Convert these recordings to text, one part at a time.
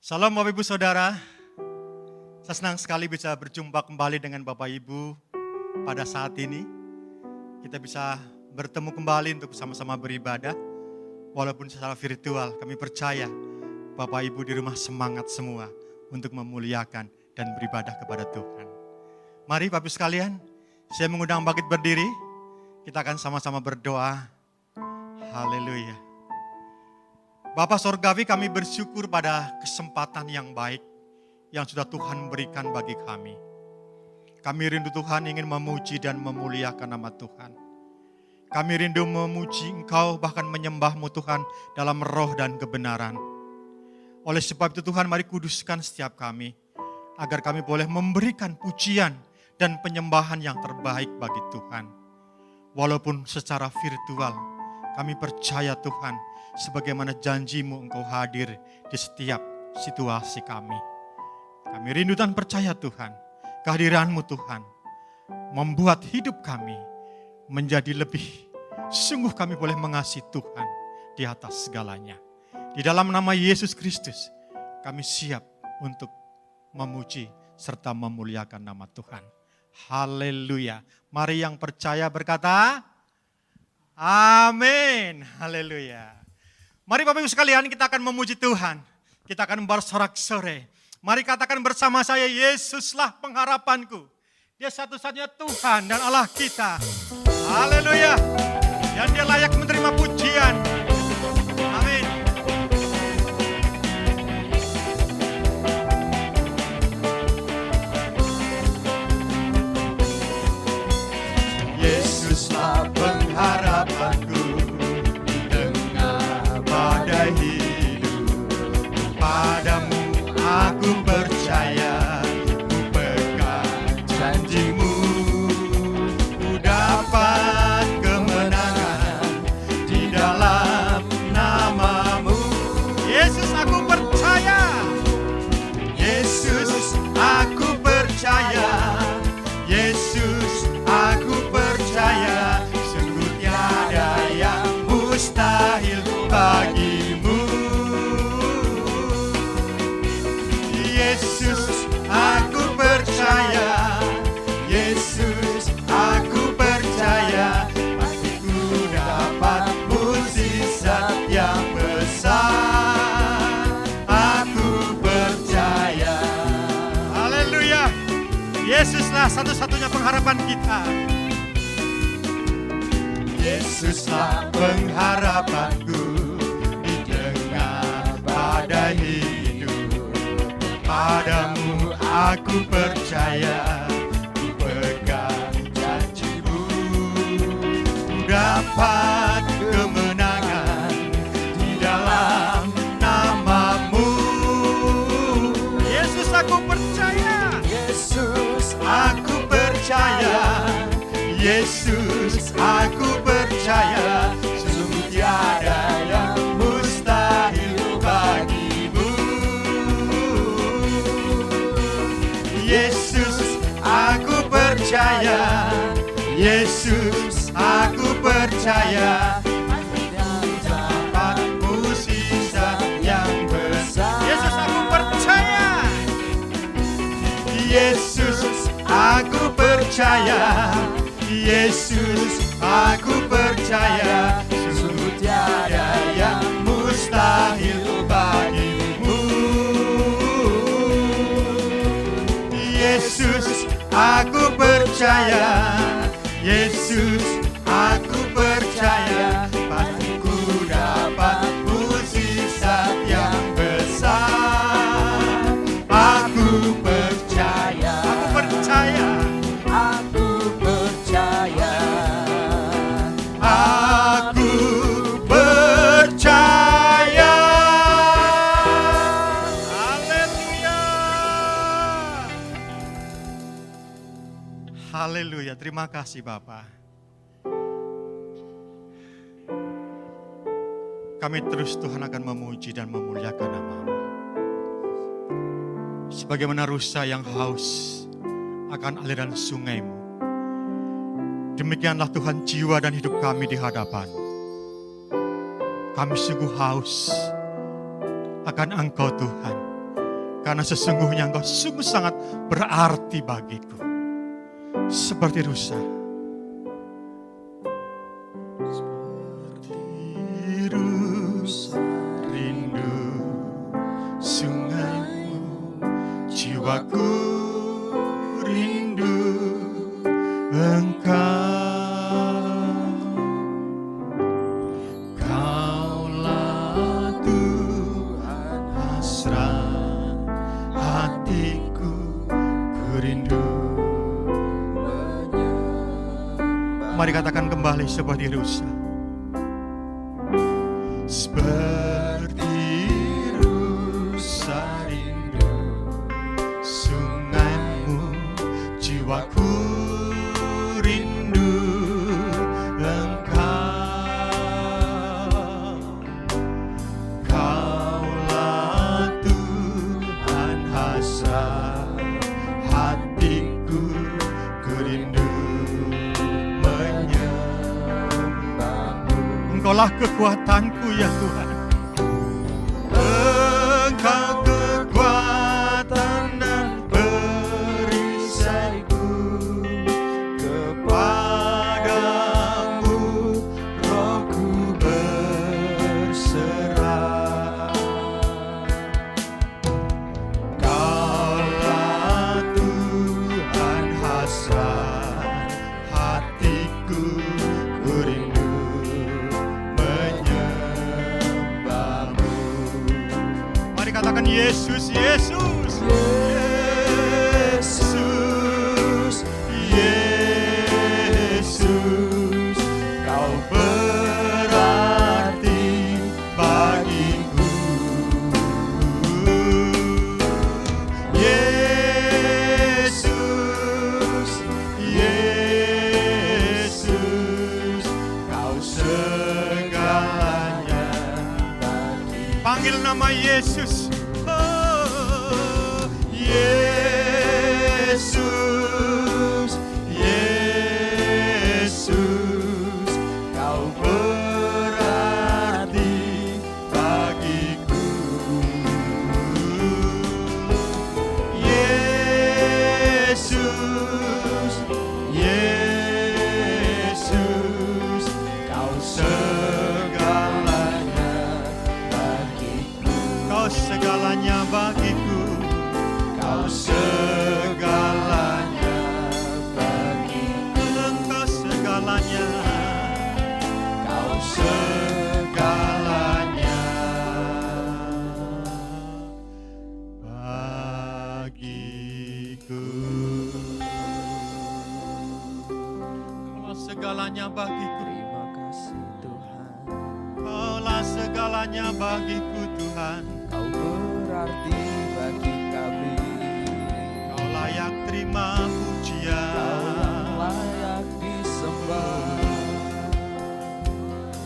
Salam Bapak Ibu Saudara, saya senang sekali bisa berjumpa kembali dengan Bapak Ibu pada saat ini. Kita bisa bertemu kembali untuk sama-sama beribadah, walaupun secara virtual. Kami percaya Bapak Ibu di rumah semangat semua untuk memuliakan dan beribadah kepada Tuhan. Mari Bapak Ibu sekalian, saya mengundang bangkit berdiri, kita akan sama-sama berdoa. Haleluya. Bapa Sorgawi, kami bersyukur pada kesempatan yang baik yang sudah Tuhan berikan bagi kami. Kami rindu Tuhan ingin memuji dan memuliakan nama Tuhan. Kami rindu memuji Engkau, bahkan menyembah-Mu Tuhan dalam roh dan kebenaran. Oleh sebab itu Tuhan, mari kuduskan setiap kami, agar kami boleh memberikan pujian dan penyembahan yang terbaik bagi Tuhan. Walaupun secara virtual, kami percaya Tuhan, sebagaimana janji-Mu Engkau hadir di setiap situasi kami. Kami rindu dan percaya Tuhan, kehadiran-Mu Tuhan, membuat hidup kami menjadi lebih. Sungguh kami boleh mengasihi Tuhan di atas segalanya. Di dalam nama Yesus Kristus, kami siap untuk memuji serta memuliakan nama Tuhan. Haleluya. Mari yang percaya berkata, amin. Haleluya. Mari Bapak Ibu sekalian, kita akan memuji Tuhan. Kita akan bersorak-sorai. Mari katakan bersama saya, Yesuslah pengharapanku. Dia satu-satunya Tuhan dan Allah kita. Haleluya. Dan Dia layak menerima pujian. Amin. Yesuslah pengharapanku. Padamu aku percaya, ku pegang janji-Mu, ku dapat kemenangan di dalam nama-Mu. Yesus aku percaya, Yesus aku percaya, Yesus aku percaya, sungguh tiada yang mustahil bagi-Mu. Yesus, aku percaya. Yesus, aku percaya. Pasti ku dapat mukjizat yang besar. Aku percaya. Haleluya. Yesuslah satu-satunya pengharapan kita. Yesuslah pengharapanku di tengah badai hidup. Padamu aku percaya, ku pegang janji-Mu, ku dapat kemenangan di dalam nama-Mu. Yesus aku percaya, Yesus aku percaya, Yesus aku percaya, sungguh tiada yang mustahil bagi-Mu. Yesus aku percaya, Yesus aku percaya, dapat mukjizat yang besar. Yesus aku percaya, Yesus aku percaya, Yesus aku percaya, sungguh tiada yang mustahil bagi-Mu. Yesus aku percaya, Yesus aku percaya, pasti ku dapat mukjizat yang besar. Aku percaya, aku percaya, aku percaya, aku percaya. Haleluya. Haleluya, terima kasih Bapak. Kami terus Tuhan akan memuji dan memuliakan nama-Mu. Sebagaimana rusa yang haus akan aliran sungai-Mu, demikianlah Tuhan jiwa dan hidup kami di hadapan. Kami sungguh haus akan Engkau Tuhan. Karena sesungguhnya Engkau sungguh sangat berarti bagiku. Seperti rusa. Seperti rusa rindu sungaimu, jiwaku rindu Engkau. Kaulah Tuhan hasrat hatiku, ku rindu. Mari katakan kembali seperti rusa. Seperti rusa rindu sungaimu, jiwaku rindu Engkau. Kaulah Tuhan hasrat hatiku, ku rindu menyembahmu. Engkaulah kekuatanku ya Tuhan. Engkau kekuatan dan perisaiku, kepadamu rohku berserah. Kaulah Tuhan hasrat hatiku, ku rindu menyembahmu. Mari katakan Yesus, Yesus, Yesus, Yesus, Kau berarti bagiku. Yesus, Yesus, Kau segalanya bagi. Panggil nama Yesus. Oh, Yesus, Yesus, Kau berarti bagiku. Yesus, Yesus, Kau segalanya bagiku. Kau segalanya bagiku. Kau segalanya bagiku. Engkau segalanya. Kau segalanya bagiku. Kaulah segalanya bagiku. Terima kasih Tuhan, Kaulah segalanya bagiku Tuhan. Kau berarti bagi kami. Kau layak terima Kau pujian. yang layak disembah.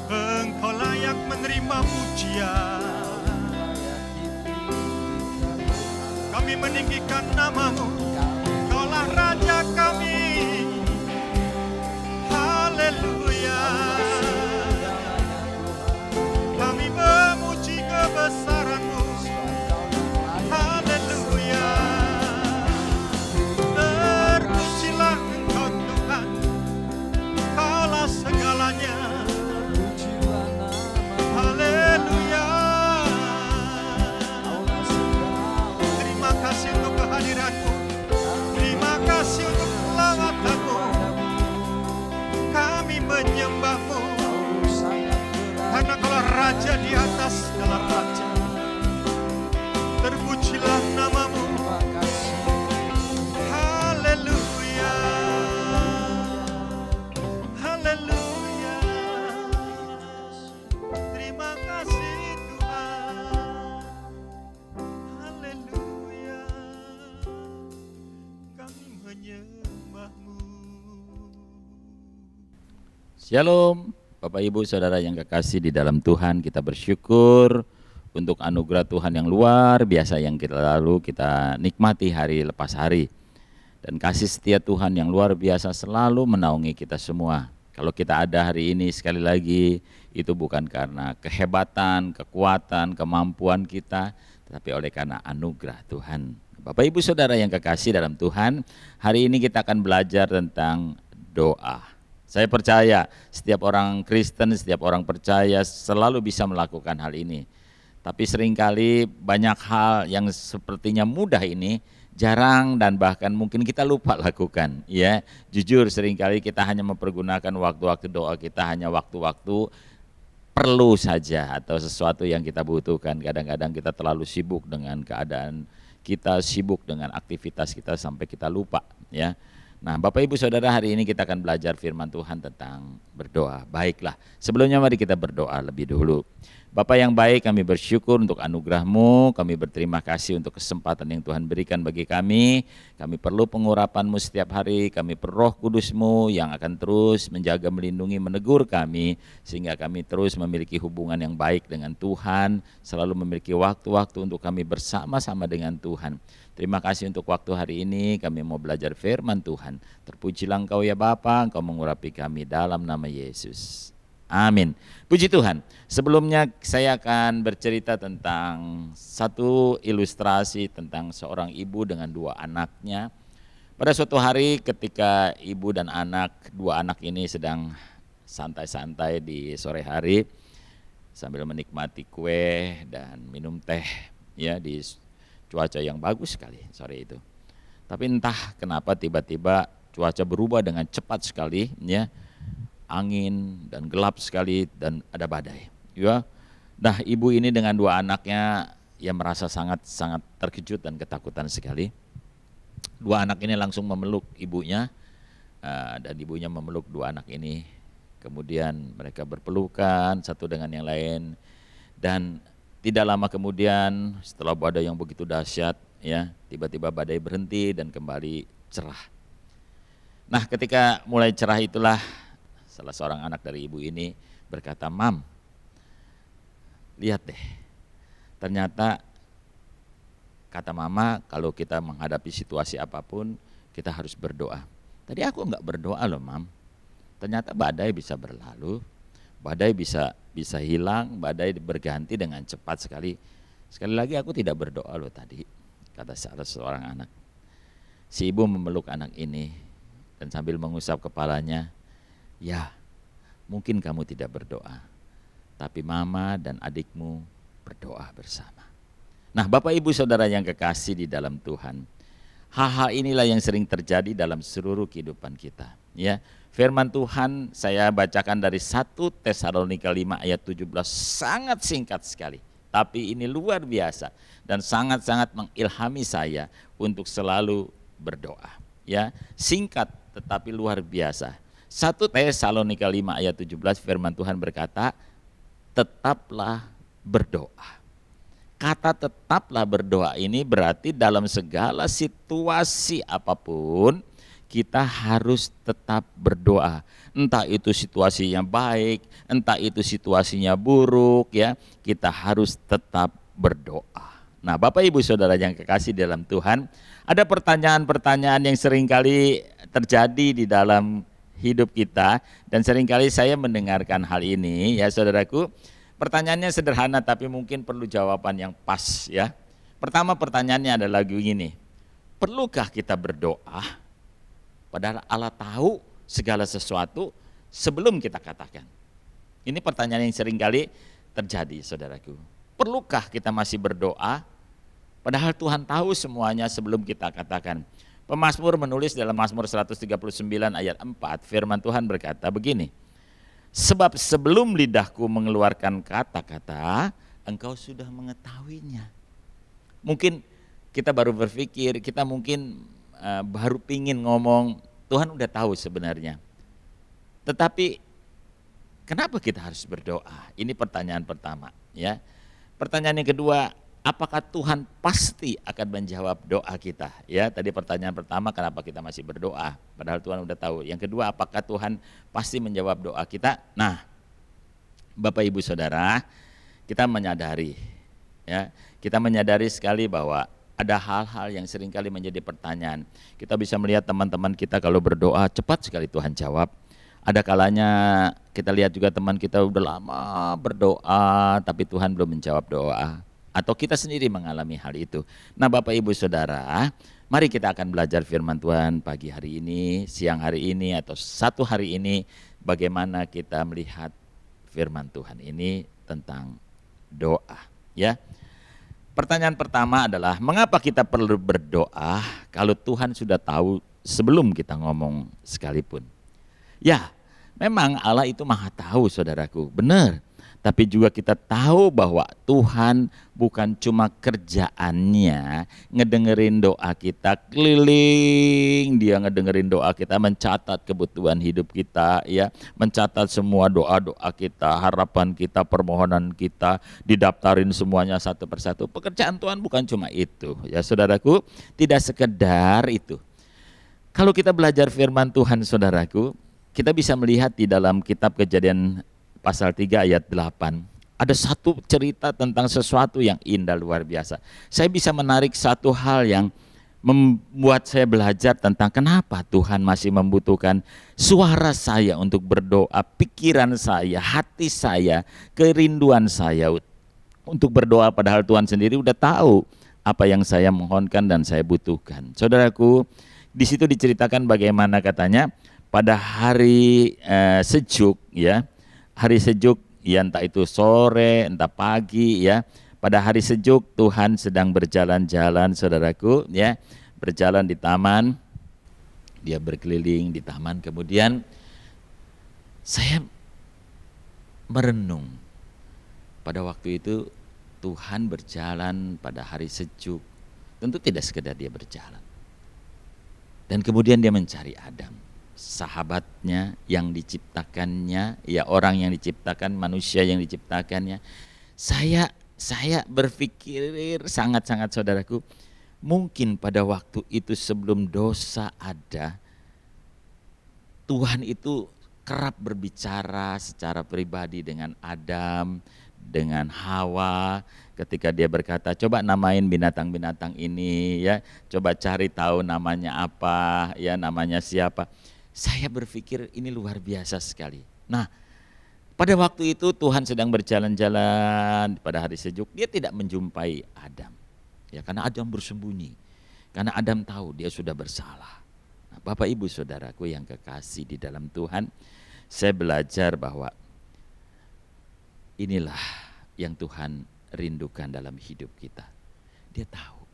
Engkau layak menerima pujian. Layak ditinggikan Tuhan. Kami meninggikan namamu. Kaulah Raja kami. Haleluya. Kami memuji kebesaran-Mu. Haleluya. Terpujilah Engkau Tuhan. Kaulah segalanya. Pujilah nama Haleluya. Kaulah segala. Terima kasih untuk kehadiran-Mu. Terima kasih untuk selawatan-Mu. Kami menyembah-Mu. Kau sangat Karena Kaulah Raja di atas segala raja. Terpujilah namamu. terima kasih. Haleluya. Haleluya. Terima kasih Tuhan. Haleluya. Kami menyembah-Mu. Shalom, Bapak Ibu Saudara yang kekasih di dalam Tuhan, kita bersyukur untuk anugerah Tuhan yang luar biasa yang kita nikmati hari lepas hari. Dan kasih setia Tuhan yang luar biasa selalu menaungi kita semua. Kalau kita ada hari ini sekali lagi, itu bukan karena kehebatan, kekuatan, kemampuan kita, tetapi oleh karena anugerah Tuhan. Bapak Ibu Saudara yang kekasih dalam Tuhan, hari ini kita akan belajar tentang doa. Saya percaya setiap orang Kristen, setiap orang percaya selalu bisa melakukan hal ini. Tapi seringkali banyak hal yang sepertinya mudah ini jarang dan bahkan mungkin kita lupa lakukan, ya. Jujur seringkali kita hanya mempergunakan waktu-waktu doa kita hanya waktu-waktu perlu saja atau sesuatu yang kita butuhkan. Kadang-kadang kita terlalu sibuk dengan keadaan kita, sibuk dengan aktivitas kita sampai kita lupa, ya. Nah, Bapak Ibu Saudara, hari ini kita akan belajar firman Tuhan tentang berdoa. Baiklah, sebelumnya mari kita berdoa lebih dulu. Bapa yang baik, kami bersyukur untuk anugerah-Mu, kami berterima kasih untuk kesempatan yang Tuhan berikan bagi kami. Kami perlu pengurapan-Mu setiap hari, kami perlu Roh Kudus-Mu yang akan terus menjaga, melindungi, menegur kami, sehingga kami terus memiliki hubungan yang baik dengan Tuhan, selalu memiliki waktu-waktu untuk kami bersama-sama dengan Tuhan. Terima kasih untuk waktu hari ini, kami mau belajar firman Tuhan. Terpujilah Engkau ya Bapa, Engkau mengurapi kami dalam nama Yesus. Amin. Puji Tuhan. Sebelumnya saya akan bercerita tentang satu ilustrasi tentang seorang ibu dengan dua anaknya. Pada suatu hari ketika ibu dan dua anak ini sedang santai-santai di sore hari sambil menikmati kue dan minum teh, ya, di cuaca yang bagus sekali sore itu. Tapi entah kenapa tiba-tiba cuaca berubah dengan cepat sekali, ya. Angin dan gelap sekali dan ada badai, ya. Nah, ibu ini dengan dua anaknya yang merasa sangat terkejut dan ketakutan sekali. Dua anak ini langsung memeluk ibunya, dan ibunya memeluk dua anak ini. Kemudian mereka berpelukan satu dengan yang lain, dan tidak lama kemudian setelah badai yang begitu dahsyat, ya, tiba-tiba badai berhenti dan kembali cerah. Nah, ketika mulai cerah itulah salah seorang anak dari ibu ini berkata, "Mam, lihat deh, ternyata kata mama kalau kita menghadapi situasi apapun kita harus berdoa. Tadi aku enggak berdoa loh, Mam. Ternyata badai bisa berlalu, badai bisa hilang, badai berganti dengan cepat sekali. Sekali lagi aku tidak berdoa loh tadi," kata salah seorang anak. Si ibu memeluk anak ini dan sambil mengusap kepalanya, "Ya, mungkin kamu tidak berdoa, tapi mama dan adikmu berdoa bersama." Nah, Bapak Ibu Saudara yang kekasih di dalam Tuhan, hal-hal inilah yang sering terjadi dalam seluruh kehidupan kita, ya. Firman Tuhan saya bacakan dari 1 Tesalonika 5 ayat 17, sangat singkat sekali, tapi ini luar biasa dan sangat-sangat mengilhami saya untuk selalu berdoa, ya. Singkat tetapi luar biasa. 1 Tesalonika 5 ayat 17 firman Tuhan berkata, tetaplah berdoa. Kata tetaplah berdoa ini berarti dalam segala situasi apapun kita harus tetap berdoa. Entah itu situasinya baik, entah itu situasinya buruk, ya, kita harus tetap berdoa. Nah, Bapak Ibu Saudara yang kekasih dalam Tuhan, ada pertanyaan-pertanyaan yang seringkali terjadi di dalam hidup kita dan seringkali saya mendengarkan hal ini, ya saudaraku. Pertanyaannya sederhana tapi mungkin perlu jawaban yang pas, ya. Pertama, pertanyaannya adalah begini, perlukah kita berdoa padahal Allah tahu segala sesuatu sebelum kita katakan? Ini pertanyaan yang seringkali terjadi, saudaraku. Perlukah kita masih berdoa padahal Tuhan tahu semuanya sebelum kita katakan? Pemazmur menulis dalam Mazmur 139 ayat 4, firman Tuhan berkata begini, "Sebab sebelum lidahku mengeluarkan kata-kata, Engkau sudah mengetahuinya." Mungkin kita baru berpikir, kita mungkin baru pingin ngomong, Tuhan udah tahu sebenarnya. Tetapi kenapa kita harus berdoa? Ini pertanyaan pertama, ya. Pertanyaan yang kedua, apakah Tuhan pasti akan menjawab doa kita? Ya, tadi pertanyaan pertama, kenapa kita masih berdoa? Padahal Tuhan udah tahu. Yang kedua, apakah Tuhan pasti menjawab doa kita? Nah, Bapak Ibu Saudara, kita menyadari, ya, kita menyadari sekali bahwa ada hal-hal yang seringkali menjadi pertanyaan. Kita bisa melihat teman-teman kita kalau berdoa cepat sekali Tuhan jawab. Ada kalanya kita lihat juga teman kita udah lama berdoa tapi Tuhan belum menjawab doa. atau kita sendiri mengalami hal itu. Nah, Bapak Ibu Saudara, mari kita akan belajar firman Tuhan pagi hari ini, siang hari ini, atau satu hari ini, bagaimana kita melihat firman Tuhan ini tentang doa, ya. Pertanyaan pertama adalah, mengapa kita perlu berdoa kalau Tuhan sudah tahu sebelum kita ngomong sekalipun? Ya, memang Allah itu maha tahu, saudaraku, benar. Tapi juga kita tahu bahwa Tuhan bukan cuma kerjaannya ngedengerin doa kita, keliling dia ngedengerin doa kita, mencatat kebutuhan hidup kita, ya, mencatat semua doa-doa kita, harapan kita, permohonan kita, didaftarin semuanya satu persatu. Pekerjaan Tuhan bukan cuma itu, ya saudaraku, tidak sekedar itu. Kalau kita belajar firman Tuhan, saudaraku, kita bisa melihat di dalam kitab Kejadian pasal 3 ayat 8, ada satu cerita tentang sesuatu yang indah luar biasa. Saya bisa menarik satu hal yang membuat saya belajar tentang kenapa Tuhan masih membutuhkan suara saya untuk berdoa, pikiran saya, hati saya, kerinduan saya untuk berdoa, padahal Tuhan sendiri udah tahu apa yang saya mohonkan dan saya butuhkan. Saudaraku, di situ diceritakan bagaimana katanya pada hari sejuk, ya, hari sejuk, ya, entah itu sore, entah pagi, ya. Pada hari sejuk Tuhan sedang berjalan-jalan, saudaraku, ya, berjalan di taman. Dia berkeliling di taman. Kemudian saya merenung. Pada waktu itu Tuhan berjalan pada hari sejuk. Tentu tidak sekedar dia berjalan. Dan kemudian dia mencari Adam, sahabatnya yang diciptakannya, ya, orang yang diciptakan, manusia yang diciptakannya. Saya berpikir sangat-sangat, saudaraku, mungkin pada waktu itu sebelum dosa ada, Tuhan itu kerap berbicara secara pribadi dengan Adam, dengan Hawa, ketika dia berkata, coba namain binatang-binatang ini, ya, coba cari tahu namanya apa, ya, namanya siapa. Saya berpikir ini luar biasa sekali. Nah, pada waktu itu Tuhan sedang berjalan-jalan pada hari sejuk, dia tidak menjumpai Adam, ya, karena Adam bersembunyi, karena Adam tahu dia sudah bersalah. Nah, Bapak Ibu Saudaraku yang kekasih di dalam Tuhan, saya belajar bahwa inilah yang Tuhan rindukan dalam hidup kita. Dia tahu,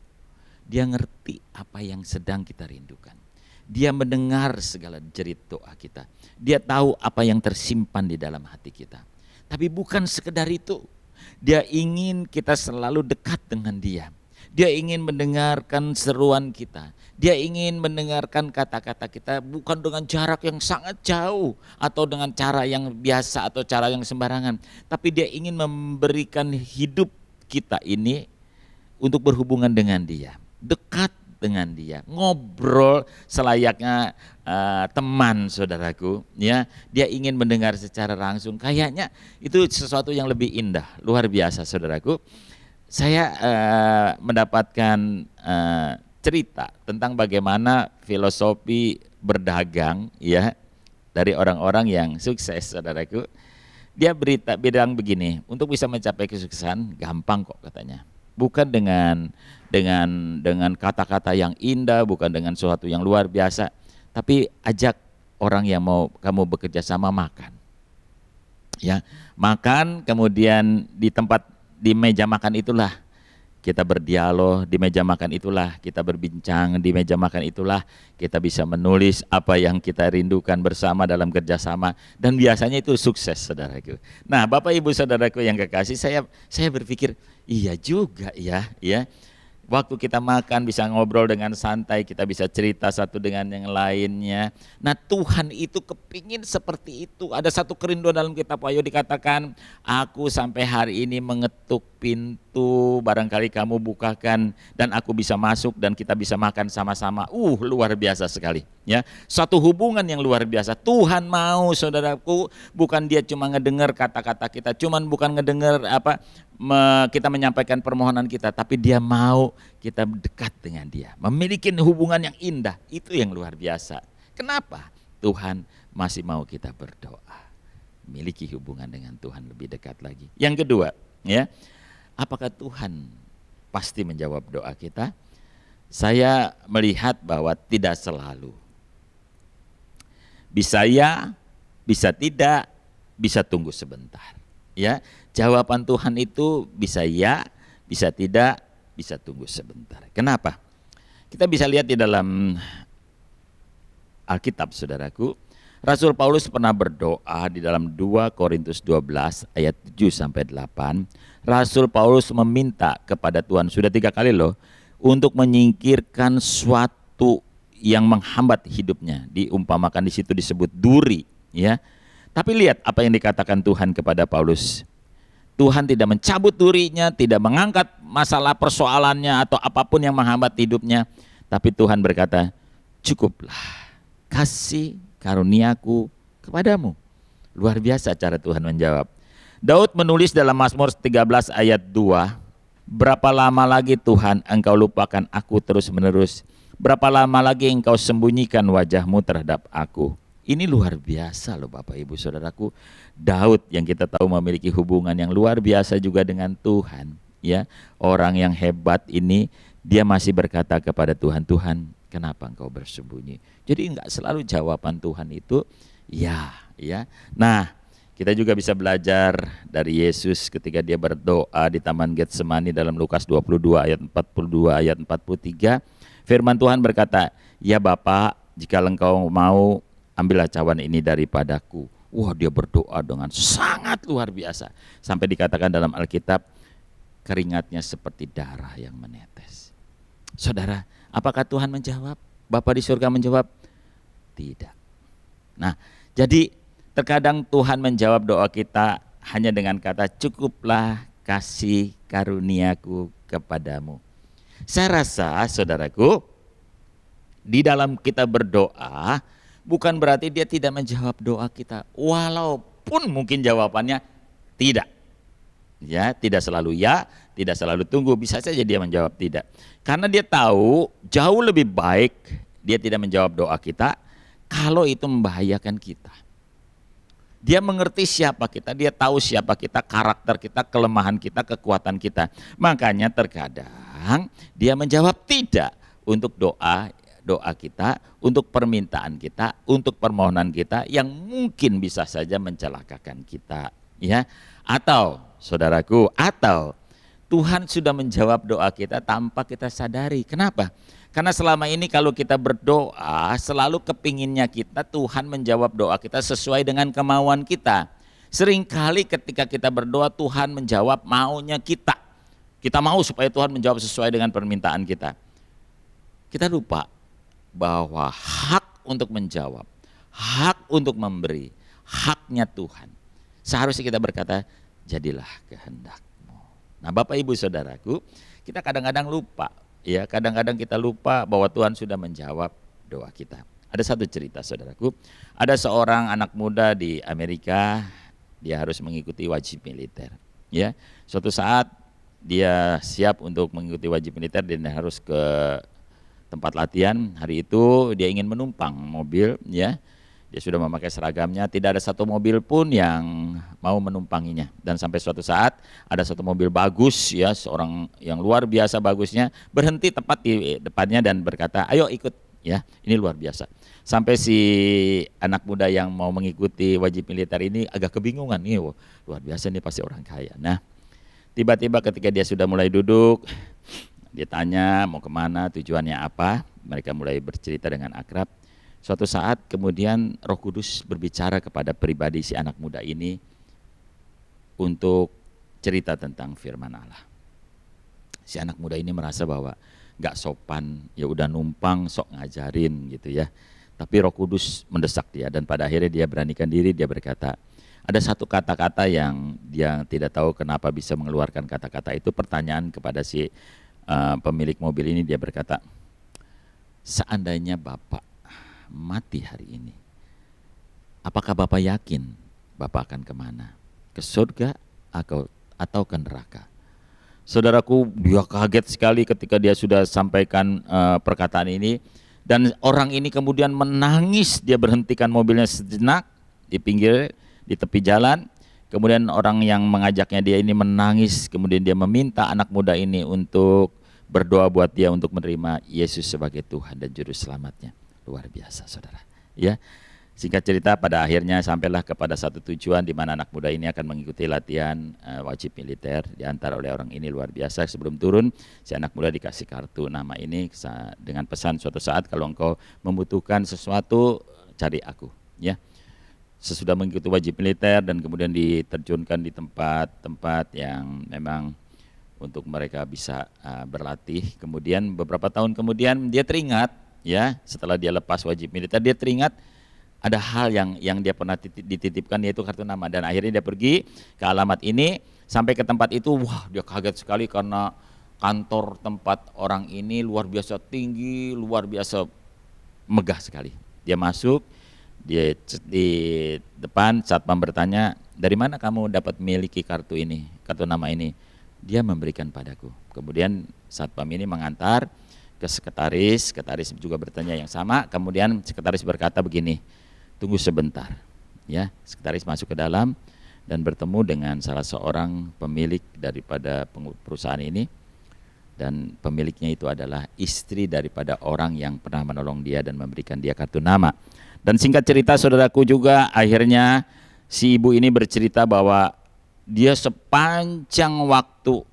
dia ngerti apa yang sedang kita rindukan. Dia mendengar segala jerit doa kita. Dia tahu apa yang tersimpan di dalam hati kita. Tapi bukan sekedar itu. Dia ingin kita selalu dekat dengan dia. Dia ingin mendengarkan seruan kita. Dia ingin mendengarkan kata-kata kita bukan dengan jarak yang sangat jauh atau dengan cara yang biasa atau cara yang sembarangan. Tapi dia ingin memberikan hidup kita ini untuk berhubungan dengan dia. Dekat dengan dia, ngobrol selayaknya teman, saudaraku, ya. Dia ingin mendengar secara langsung. Kayaknya itu sesuatu yang lebih indah, luar biasa, saudaraku. Saya mendapatkan cerita tentang bagaimana filosofi berdagang, ya, dari orang-orang yang sukses, saudaraku. Dia bilang begini, untuk bisa mencapai kesuksesan gampang kok, katanya. Bukan dengan kata-kata yang indah, bukan dengan sesuatu yang luar biasa, tapi ajak orang yang mau kamu bekerja sama makan. Ya, makan, kemudian di meja makan itulah kita berdialog, di meja makan itulah kita berbincang, di meja makan itulah kita bisa menulis apa yang kita rindukan bersama dalam kerjasama, dan biasanya itu sukses, saudaraku. Nah, Bapak Ibu Saudaraku yang kekasih, saya berpikir iya juga ya. Waktu kita makan bisa ngobrol dengan santai, kita bisa cerita satu dengan yang lainnya. Nah, Tuhan itu kepingin seperti itu. Ada satu kerinduan dalam kitab Wahyu dikatakan, aku sampai hari ini mengetuk pintu, barangkali kamu bukakan dan aku bisa masuk dan kita bisa makan sama-sama. Luar biasa sekali, ya. Satu hubungan yang luar biasa. Tuhan mau, saudaraku, bukan dia cuma ngedengar kata-kata kita, cuman bukan ngedengar kita menyampaikan permohonan kita, tapi dia mau kita dekat dengan dia, memiliki hubungan yang indah. Itu yang luar biasa. Kenapa? Tuhan masih mau kita berdoa, miliki hubungan dengan Tuhan lebih dekat lagi. Yang kedua, ya, Apakah Tuhan pasti menjawab doa kita? Saya melihat bahwa tidak selalu. Bisa ya, bisa tidak, bisa tunggu sebentar. Ya, jawaban Tuhan itu bisa ya, bisa tidak, bisa tunggu sebentar. Kenapa? Kita bisa lihat di dalam Alkitab, saudaraku. Rasul Paulus pernah berdoa di dalam 2 Korintus 12 ayat 7 sampai 8. Rasul Paulus meminta kepada Tuhan, sudah 3 kali loh, untuk menyingkirkan suatu yang menghambat hidupnya. Diumpamakan di situ disebut duri, ya. Tapi lihat apa yang dikatakan Tuhan kepada Paulus. Tuhan tidak mencabut durinya, tidak mengangkat masalah persoalannya atau apapun yang menghambat hidupnya. Tapi Tuhan berkata, cukuplah kasih karuniaku kepadamu. Luar biasa cara Tuhan menjawab. Daud menulis dalam Mazmur 13 ayat 2, berapa lama lagi Tuhan engkau lupakan aku terus menerus? Berapa lama lagi engkau sembunyikan wajahmu terhadap aku? Ini luar biasa loh Bapak Ibu Saudaraku. Daud yang kita tahu memiliki hubungan yang luar biasa juga dengan Tuhan, ya. Orang yang hebat ini, dia masih berkata kepada Tuhan, Tuhan, kenapa engkau bersembunyi? Jadi enggak selalu jawaban Tuhan itu ya, ya. Nah, kita juga bisa belajar dari Yesus ketika dia berdoa di Taman Getsemani dalam Lukas 22 ayat 42 ayat 43. Firman Tuhan berkata, ya Bapa, jika engkau mau, ambillah cawan ini daripadaku. Wah, dia berdoa dengan sangat luar biasa. Sampai dikatakan dalam Alkitab, keringatnya seperti darah yang menetes. Saudara, apakah Tuhan menjawab? Bapa di surga menjawab? Tidak. Nah, jadi terkadang Tuhan menjawab doa kita hanya dengan kata, cukuplah kasih karuniaku kepadamu. Saya rasa, saudaraku, di dalam kita berdoa, bukan berarti dia tidak menjawab doa kita, walaupun mungkin jawabannya tidak. Ya, tidak selalu ya, tidak selalu tunggu, bisa saja dia menjawab tidak. Karena dia tahu jauh lebih baik dia tidak menjawab doa kita kalau itu membahayakan kita. Dia mengerti siapa kita, dia tahu siapa kita, karakter kita, kelemahan kita, kekuatan kita. Makanya terkadang dia menjawab tidak untuk doa kita, untuk permintaan kita, untuk permohonan kita yang mungkin bisa saja mencelakakan kita, ya. Atau saudaraku, atau Tuhan sudah menjawab doa kita tanpa kita sadari. Kenapa? Karena selama ini kalau kita berdoa, selalu kepinginnya kita Tuhan menjawab doa kita sesuai dengan kemauan kita. Seringkali ketika kita berdoa, Tuhan menjawab maunya kita. Kita mau supaya Tuhan menjawab sesuai dengan permintaan kita. Kita lupa bahwa hak untuk menjawab, hak untuk memberi, haknya Tuhan. Seharusnya kita berkata, jadilah kehendakmu. Nah Bapak Ibu Saudaraku, kita kadang-kadang lupa. Ya, kadang-kadang kita lupa bahwa Tuhan sudah menjawab doa kita. Ada satu cerita saudaraku, ada seorang anak muda di Amerika, dia harus mengikuti wajib militer. Ya, suatu saat dia siap untuk mengikuti wajib militer dan harus ke tempat latihan. Hari itu dia ingin menumpang mobil, ya. Dia sudah memakai seragamnya, tidak ada satu mobil pun yang mau menumpanginya. Dan sampai suatu saat ada satu mobil bagus, ya, seorang yang luar biasa bagusnya berhenti tepat di depannya dan berkata, ayo ikut, ya, ini luar biasa. Sampai si anak muda yang mau mengikuti wajib militer ini agak kebingungan, nih, wah, luar biasa nih pasti orang kaya. Nah, tiba-tiba ketika dia sudah mulai duduk, dia tanya mau kemana, tujuannya apa, mereka mulai bercerita dengan akrab. Suatu saat kemudian Roh Kudus berbicara kepada pribadi si anak muda ini untuk cerita tentang firman Allah. Si anak muda ini merasa bahwa gak sopan, ya udah numpang sok ngajarin gitu ya. Tapi Roh Kudus mendesak dia dan pada akhirnya dia beranikan diri, dia berkata, ada satu kata-kata yang dia tidak tahu kenapa bisa mengeluarkan kata-kata itu. Pertanyaan kepada si pemilik mobil ini, dia berkata, seandainya Bapak mati hari ini, apakah Bapak yakin Bapak akan kemana? Ke surga atau ke neraka? Saudaraku, dia kaget sekali ketika dia sudah sampaikan perkataan ini. Dan orang ini kemudian menangis, dia berhentikan mobilnya sejenak di pinggir, di tepi jalan. Kemudian orang yang mengajaknya dia ini menangis, kemudian dia meminta anak muda ini untuk berdoa buat dia untuk menerima Yesus sebagai Tuhan dan Juru Selamatnya. Luar biasa saudara. Ya, singkat cerita pada akhirnya sampailah kepada satu tujuan di mana anak muda ini akan mengikuti latihan wajib militer diantar oleh orang ini. Luar biasa. Sebelum turun, si anak muda dikasih kartu nama ini dengan pesan suatu saat kalau engkau membutuhkan sesuatu cari aku. Ya. Sesudah mengikuti wajib militer dan kemudian diterjunkan di tempat-tempat yang memang untuk mereka bisa berlatih. Kemudian beberapa tahun kemudian dia teringat, ya, setelah dia lepas wajib militer dia teringat ada hal yang dia pernah dititipkan, yaitu kartu nama. Dan akhirnya dia pergi ke alamat ini, sampai ke tempat itu, wah dia kaget sekali karena kantor tempat orang ini luar biasa tinggi, luar biasa megah sekali. Dia masuk, dia di depan satpam bertanya, dari mana kamu dapat memiliki kartu ini, kartu nama ini? Dia memberikan padaku. Kemudian satpam ini mengantar ke sekretaris juga bertanya yang sama. Kemudian sekretaris berkata begini, tunggu sebentar. Ya, sekretaris masuk ke dalam dan bertemu dengan salah seorang pemilik daripada perusahaan ini. Dan pemiliknya itu adalah istri daripada orang yang pernah menolong dia dan memberikan dia kartu nama. Dan singkat cerita saudaraku juga akhirnya si ibu ini bercerita bahwa dia sepanjang waktu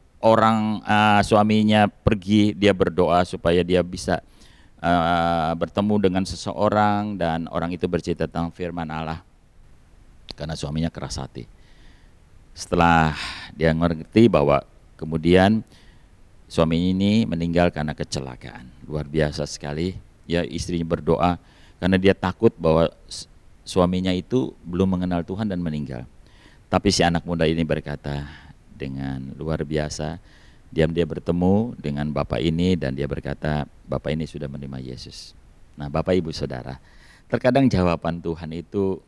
suaminya pergi, dia berdoa supaya dia bisa bertemu dengan seseorang, dan orang itu bercerita tentang firman Allah karena suaminya keras hati. Setelah dia mengerti bahwa kemudian suami ini meninggal karena kecelakaan, luar biasa sekali. Ya, istrinya berdoa karena dia takut bahwa suaminya itu belum mengenal Tuhan dan meninggal. Tapi si anak muda ini berkata dengan luar biasa, dia bertemu dengan bapak ini dan dia berkata, bapak ini sudah menerima Yesus. Nah, Bapak Ibu Saudara, terkadang jawaban Tuhan itu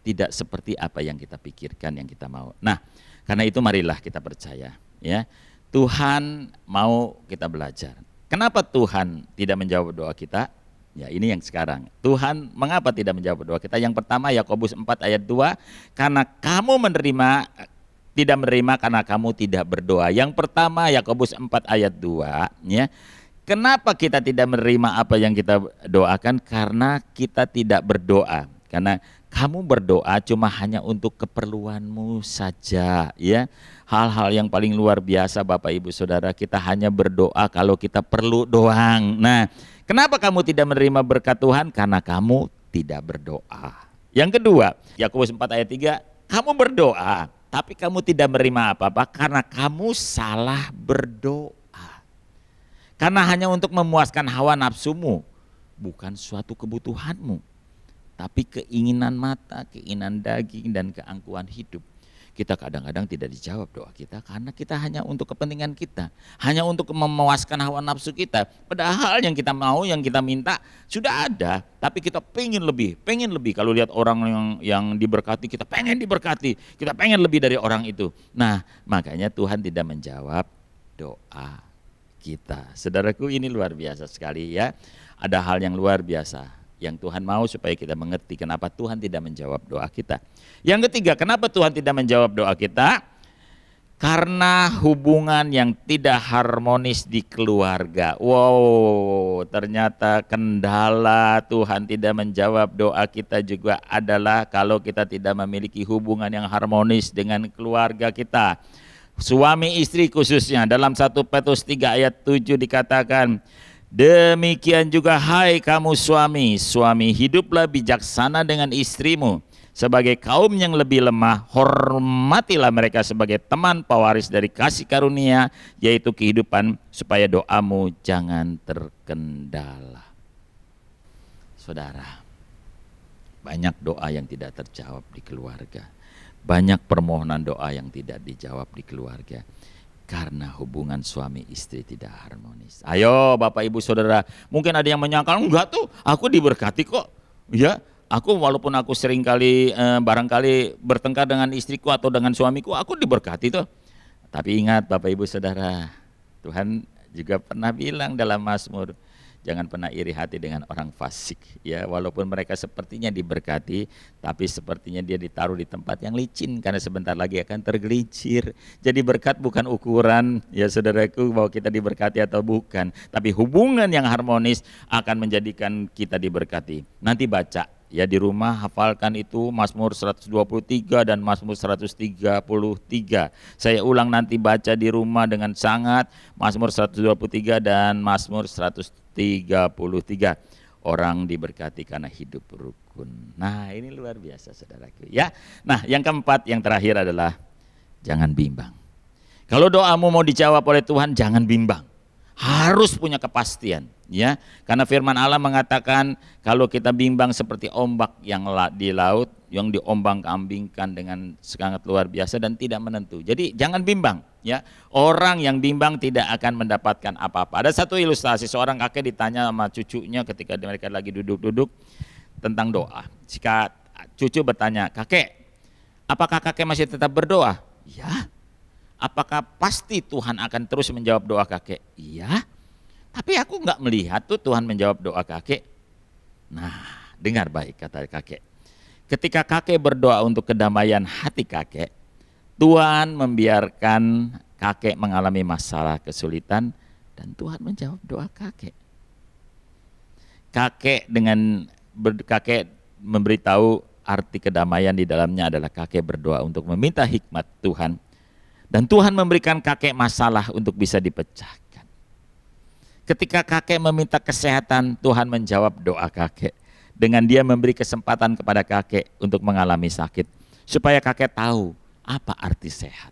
tidak seperti apa yang kita pikirkan, yang kita mau. Nah, karena itu marilah kita percaya, ya. Tuhan mau kita belajar. Kenapa Tuhan tidak menjawab doa kita? Ya, ini yang sekarang. Tuhan mengapa tidak menjawab doa kita? Yang pertama Yakobus 4 ayat 2, karena kamu tidak menerima karena kamu tidak berdoa. Yang pertama Yakobus 4 ayat 2, ya. Kenapa kita tidak menerima apa yang kita doakan? Karena kita tidak berdoa. Karena kamu berdoa cuma hanya untuk keperluanmu saja, ya. Hal-hal yang paling luar biasa Bapak Ibu Saudara, kita hanya berdoa kalau kita perlu doang. Nah, kenapa kamu tidak menerima berkat Tuhan? Karena kamu tidak berdoa. Yang kedua, Yakobus 4 ayat 3, kamu berdoa tapi kamu tidak menerima apa-apa karena kamu salah berdoa. Karena hanya untuk memuaskan hawa nafsumu, bukan suatu kebutuhanmu, tapi keinginan mata, keinginan daging, dan keangkuhan hidup. Kita kadang-kadang tidak dijawab doa kita karena kita hanya untuk kepentingan kita, hanya untuk memuaskan hawa nafsu kita. Padahal yang kita mau, yang kita minta sudah ada, tapi kita pengen lebih. Kalau lihat orang yang diberkati, kita pengen diberkati, kita pengen lebih dari orang itu. Nah, makanya Tuhan tidak menjawab doa kita. Saudaraku, ini luar biasa sekali, ya. Ada hal yang luar biasa yang Tuhan mau supaya kita mengerti kenapa Tuhan tidak menjawab doa kita. Yang ketiga, kenapa Tuhan tidak menjawab doa kita? Karena hubungan yang tidak harmonis di keluarga. Wow, ternyata kendala Tuhan tidak menjawab doa kita juga adalah kalau kita tidak memiliki hubungan yang harmonis dengan keluarga kita. Suami istri khususnya, dalam 1 Petrus 3 ayat 7 dikatakan, demikian juga hai kamu suami, hiduplah bijaksana dengan istrimu. Sebagai kaum yang lebih lemah, hormatilah mereka sebagai teman pewaris dari kasih karunia, yaitu kehidupan, supaya doamu jangan terkendala. Saudara, banyak doa yang tidak terjawab di keluarga. Banyak permohonan doa yang tidak dijawab di keluarga. Karena hubungan suami istri tidak harmonis. Ayo Bapak Ibu Saudara, mungkin ada yang menyangkal, enggak tuh, aku diberkati kok. Ya, aku walaupun aku sering kali barangkali bertengkar dengan istriku atau dengan suamiku, aku diberkati tuh. Tapi ingat Bapak Ibu Saudara, Tuhan juga pernah bilang dalam Mazmur, Jangan pernah iri hati dengan orang fasik, ya. Walaupun mereka sepertinya diberkati, tapi sepertinya dia ditaruh di tempat yang licin karena sebentar lagi akan tergelincir. Jadi berkat bukan ukuran, ya saudaraku, bahwa kita diberkati atau bukan, tapi hubungan yang harmonis akan menjadikan kita diberkati. Nanti baca ya di rumah, hafalkan itu Mazmur 123 dan Mazmur 133. Saya ulang nanti baca di rumah dengan sangat, Mazmur 123 dan Mazmur 133. Orang diberkati karena hidup rukun. Nah, ini luar biasa saudaraku ya. Nah, yang keempat, yang terakhir adalah jangan bimbang. Kalau doamu mau dijawab oleh Tuhan, jangan bimbang. Harus punya kepastian, ya. Karena firman Allah mengatakan kalau kita bimbang seperti ombak yang di laut yang diombang-ambingkan dengan sangat luar biasa dan tidak menentu. Jadi jangan bimbang, ya. Orang yang bimbang tidak akan mendapatkan apa-apa. Ada satu ilustrasi, seorang kakek ditanya sama cucunya ketika mereka lagi duduk-duduk tentang doa. Jika cucu bertanya, "Kakek, apakah kakek masih tetap berdoa?" "Ya." "Apakah pasti Tuhan akan terus menjawab doa kakek?" "Iya." "Tapi aku nggak melihat tuh Tuhan menjawab doa kakek." Nah, dengar baik kata kakek. Ketika kakek berdoa untuk kedamaian hati kakek, Tuhan membiarkan kakek mengalami masalah kesulitan dan Tuhan menjawab doa kakek. Kakek memberitahu arti kedamaian di dalamnya adalah kakek berdoa untuk meminta hikmat Tuhan. Dan Tuhan memberikan kakek masalah untuk bisa dipecahkan. Ketika kakek meminta kesehatan, Tuhan menjawab doa kakek. Dengan dia memberi kesempatan kepada kakek untuk mengalami sakit. Supaya kakek tahu apa arti sehat.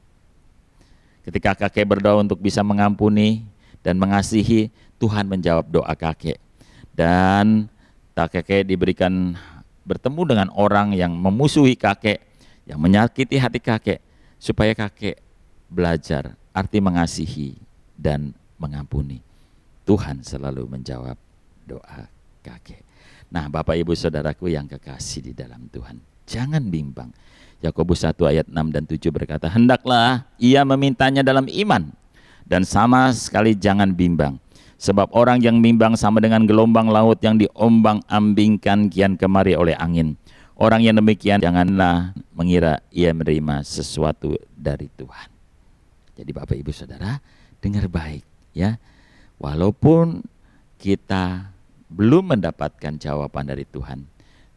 Ketika kakek berdoa untuk bisa mengampuni dan mengasihi, Tuhan menjawab doa kakek. Dan kakek diberikan bertemu dengan orang yang memusuhi kakek, yang menyakiti hati kakek. Supaya kakek belajar arti mengasihi dan mengampuni. Tuhan selalu menjawab doa kakek. Nah, Bapak Ibu Saudaraku yang kekasih di dalam Tuhan, jangan bimbang. Yakobus 1 ayat 6 dan 7 berkata, "Hendaklah ia memintanya dalam iman dan sama sekali jangan bimbang. Sebab orang yang bimbang sama dengan gelombang laut yang diombang-ambingkan kian kemari oleh angin. Orang yang demikian janganlah mengira ia menerima sesuatu dari Tuhan." Jadi Bapak Ibu Saudara, dengar baik ya. Walaupun kita belum mendapatkan jawaban dari Tuhan,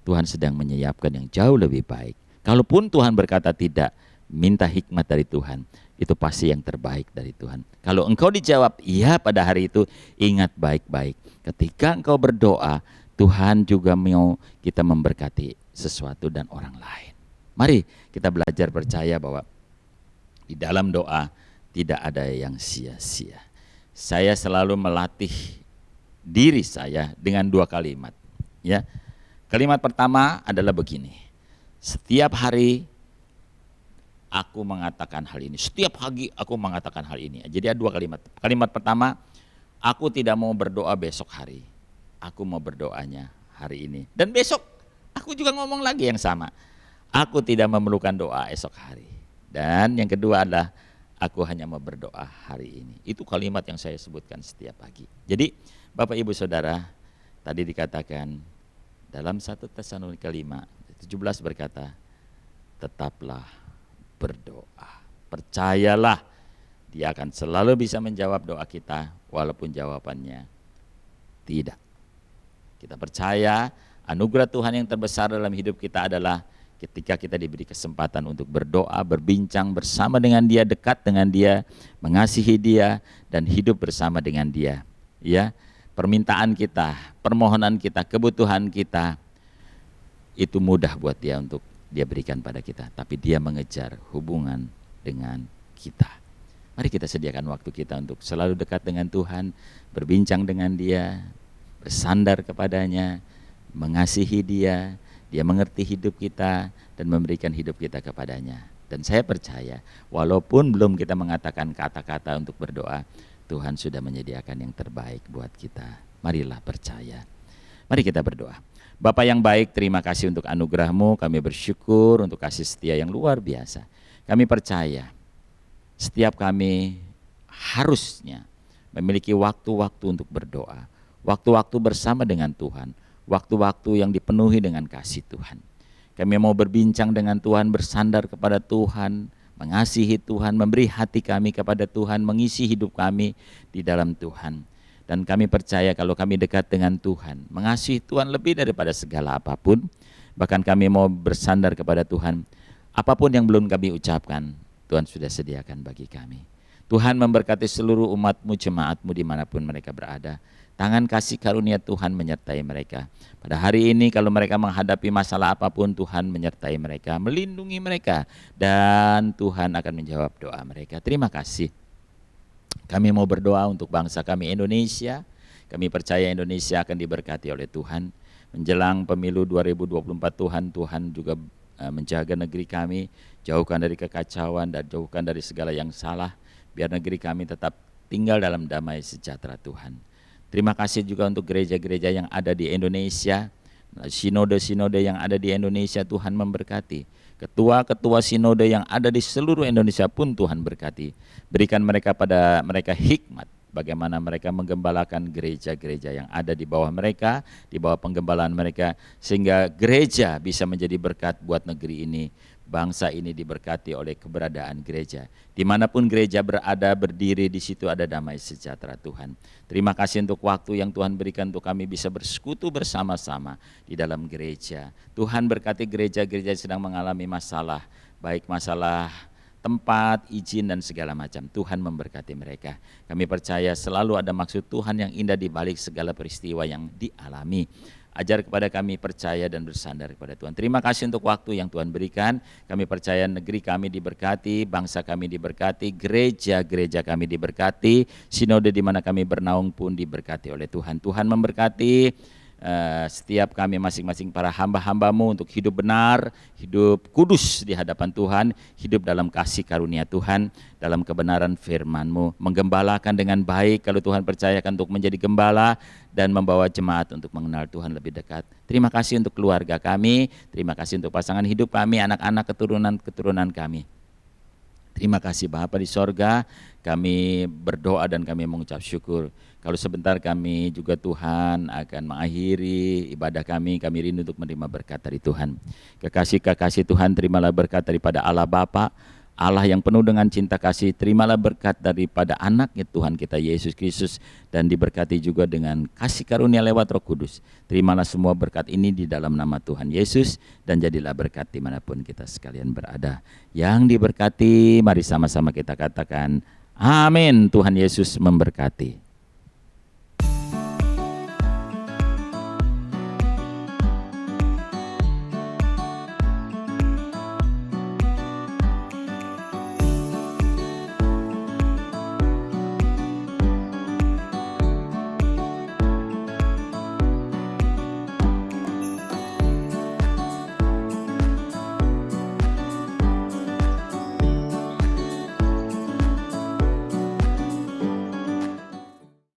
Tuhan sedang menyiapkan yang jauh lebih baik. Kalaupun Tuhan berkata tidak, minta hikmat dari Tuhan, itu pasti yang terbaik dari Tuhan. Kalau engkau dijawab iya pada hari itu, ingat baik-baik. Ketika engkau berdoa, Tuhan juga mau kita memberkati sesuatu dan orang lain. Mari kita belajar percaya bahwa di dalam doa tidak ada yang sia-sia. Saya selalu melatih diri saya dengan 2 kalimat. Ya, kalimat pertama adalah begini: setiap hari aku mengatakan hal ini. Setiap pagi aku mengatakan hal ini. Jadi ada 2 kalimat. Kalimat pertama, aku tidak mau berdoa besok hari. Aku mau berdoanya hari ini. Dan besok aku juga ngomong lagi yang sama. Aku tidak memerlukan doa esok hari. Dan yang kedua adalah aku hanya mau berdoa hari ini. Itu kalimat yang saya sebutkan setiap pagi. Jadi Bapak Ibu Saudara, tadi dikatakan dalam 1 Tesalonika 5:17 berkata, tetaplah berdoa. Percayalah, Dia akan selalu bisa menjawab doa kita walaupun jawabannya tidak. Kita percaya anugerah Tuhan yang terbesar dalam hidup kita adalah ketika kita diberi kesempatan untuk berdoa, berbincang bersama dengan Dia, dekat dengan Dia, mengasihi Dia, dan hidup bersama dengan Dia. Ya, permintaan kita, permohonan kita, kebutuhan kita, itu mudah buat Dia untuk Dia berikan pada kita. Tapi Dia mengejar hubungan dengan kita. Mari kita sediakan waktu kita untuk selalu dekat dengan Tuhan, berbincang dengan Dia, bersandar kepadanya, mengasihi Dia. Dia mengerti hidup kita dan memberikan hidup kita kepadanya. Dan saya percaya walaupun belum kita mengatakan kata-kata untuk berdoa, Tuhan sudah menyediakan yang terbaik buat kita. Marilah percaya. Mari kita berdoa. Bapa yang baik, terima kasih untuk anugerah-Mu. Kami bersyukur untuk kasih setia yang luar biasa. Kami percaya setiap kami harusnya memiliki waktu-waktu untuk berdoa. waktu-waktu bersama dengan Tuhan, waktu-waktu yang dipenuhi dengan kasih Tuhan. Kami mau berbincang dengan Tuhan, bersandar kepada Tuhan, mengasihi Tuhan, memberi hati kami kepada Tuhan, mengisi hidup kami di dalam Tuhan. Dan kami percaya kalau kami dekat dengan Tuhan, mengasihi Tuhan lebih daripada segala apapun, bahkan kami mau bersandar kepada Tuhan, apapun yang belum kami ucapkan, Tuhan sudah sediakan bagi kami. Tuhan memberkati seluruh umat-Mu, jemaat-Mu dimanapun mereka berada. Tangan kasih karunia Tuhan menyertai mereka. Pada hari ini kalau mereka menghadapi masalah apapun, Tuhan menyertai mereka, melindungi mereka, dan Tuhan akan menjawab doa mereka. Terima kasih. Kami mau berdoa untuk bangsa kami Indonesia. Kami percaya Indonesia akan diberkati oleh Tuhan. Menjelang pemilu 2024 Tuhan juga menjaga negeri kami, jauhkan dari kekacauan dan jauhkan dari segala yang salah, biar negeri kami tetap tinggal dalam damai sejahtera Tuhan. Terima kasih juga untuk gereja-gereja yang ada di Indonesia, sinode-sinode yang ada di Indonesia, Tuhan memberkati. Ketua-ketua sinode yang ada di seluruh Indonesia pun Tuhan berkati. Berikan mereka hikmat bagaimana mereka menggembalakan gereja-gereja yang ada di bawah mereka, di bawah penggembalaan mereka, sehingga gereja bisa menjadi berkat buat negeri ini. Bangsa ini diberkati oleh keberadaan gereja. Dimanapun gereja berada, berdiri, di situ ada damai sejahtera Tuhan. Terima kasih untuk waktu yang Tuhan berikan untuk kami bisa bersekutu bersama-sama di dalam gereja. Tuhan berkati gereja-gereja yang sedang mengalami masalah, baik masalah tempat, izin, dan segala macam. Tuhan memberkati mereka. Kami percaya selalu ada maksud Tuhan yang indah di balik segala peristiwa yang dialami. Ajar kepada kami percaya dan bersandar kepada Tuhan. Terima kasih untuk waktu yang Tuhan berikan. Kami percaya negeri kami diberkati, bangsa kami diberkati, gereja-gereja kami diberkati, sinode di mana kami bernaung pun diberkati oleh Tuhan. Tuhan memberkati setiap kami masing-masing para hamba-hamba-Mu untuk hidup benar, hidup kudus di hadapan Tuhan, hidup dalam kasih karunia Tuhan, dalam kebenaran firman-Mu, menggembalakan dengan baik kalau Tuhan percayakan untuk menjadi gembala, dan membawa jemaat untuk mengenal Tuhan lebih dekat. Terima kasih untuk keluarga kami, terima kasih untuk pasangan hidup kami, anak-anak keturunan kami. Terima kasih Bapa di sorga, kami berdoa dan kami mengucap syukur. Kalau sebentar kami juga Tuhan akan mengakhiri ibadah kami rindu untuk menerima berkat dari Tuhan. Kekasih-kekasih Tuhan, terimalah berkat daripada Allah Bapa, Allah yang penuh dengan cinta kasih, terimalah berkat daripada anaknya Tuhan kita Yesus Kristus, dan diberkati juga dengan kasih karunia lewat Roh Kudus. Terimalah semua berkat ini di dalam nama Tuhan Yesus, dan jadilah berkat dimanapun kita sekalian berada. Yang diberkati, mari sama-sama kita katakan, amin. Tuhan Yesus memberkati.